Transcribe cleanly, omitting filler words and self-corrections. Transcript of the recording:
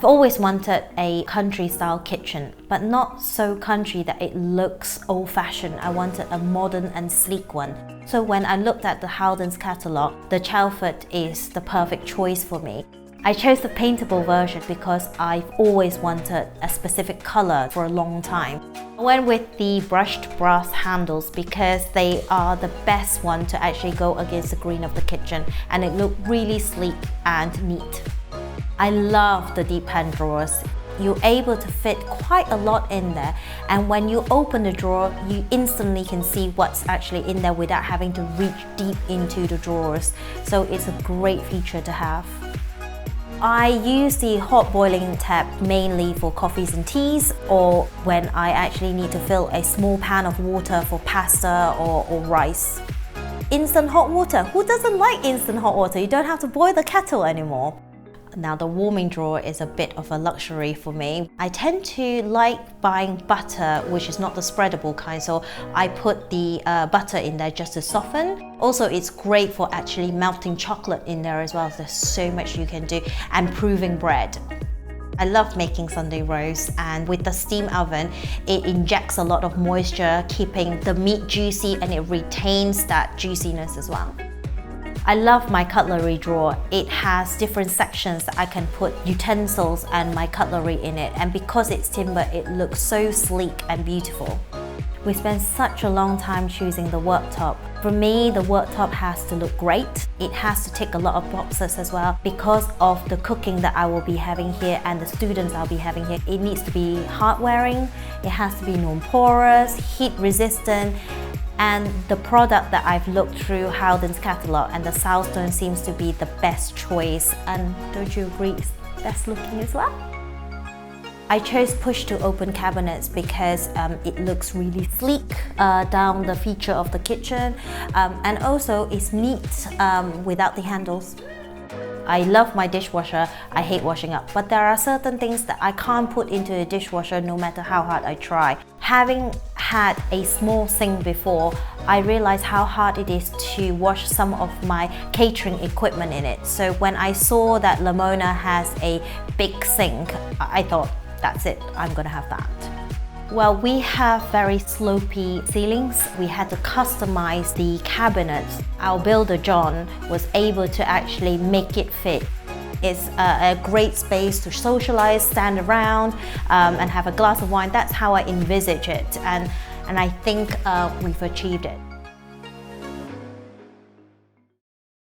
I've always wanted a country-style kitchen, but not so country that it looks old-fashioned. I wanted a modern and sleek one. So when I looked at the Howdens catalogue, the Chelford is the perfect choice for me. I chose the paintable version because I've always wanted a specific color for a long time. I went with the brushed brass handles because they are the best one to actually go against the green of the kitchen, and it looked really sleek and neat. I love the deep pan drawers. You're able to fit quite a lot in there, and when you open the drawer, you instantly can see what's actually in there without having to reach deep into the drawers. So it's a great feature to have. I use the hot boiling tap mainly for coffees and teas, or when I actually need to fill a small pan of water for pasta or rice. Instant hot water. Who doesn't like instant hot water? You don't have to boil the kettle anymore. Now the warming drawer is a bit of a luxury for me. I tend to like buying butter, which is not the spreadable kind, so I put the butter in there just to soften. Also, it's great for actually melting chocolate in there as well. There's so much you can do, and proving bread. I love making Sunday roast, and with the steam oven, it injects a lot of moisture, keeping the meat juicy, and it retains that juiciness as well. I love my cutlery drawer. It has different sections that I can put utensils and my cutlery in it, and because it's timber, it looks so sleek and beautiful. We spent such a long time choosing the worktop. For me, the worktop has to look great. It has to tick a lot of boxes as well. Because of the cooking that I will be having here and the students I'll be having here, it needs to be hard wearing, it has to be non-porous, heat resistant, and the product that I've looked through Howdens catalogue, and the Silestone seems to be the best choice. And don't you agree it's best looking as well? I chose push to open cabinets because it looks really sleek down the feature of the kitchen, and also it's neat without the handles. I love my dishwasher. I hate washing up, but there are certain things that I can't put into the dishwasher no matter how hard I try. Having had a small sink before, I realized how hard it is to wash some of my catering equipment in it. So when I saw that Lamona has a big sink, I thought, that's it, I'm gonna have that. Well, we have very slopey ceilings. We had to customize the cabinets. Our builder, John, was able to actually make it fit. It's a great space to socialize, stand around, and have a glass of wine. That's how I envisage it, and I think we've achieved it.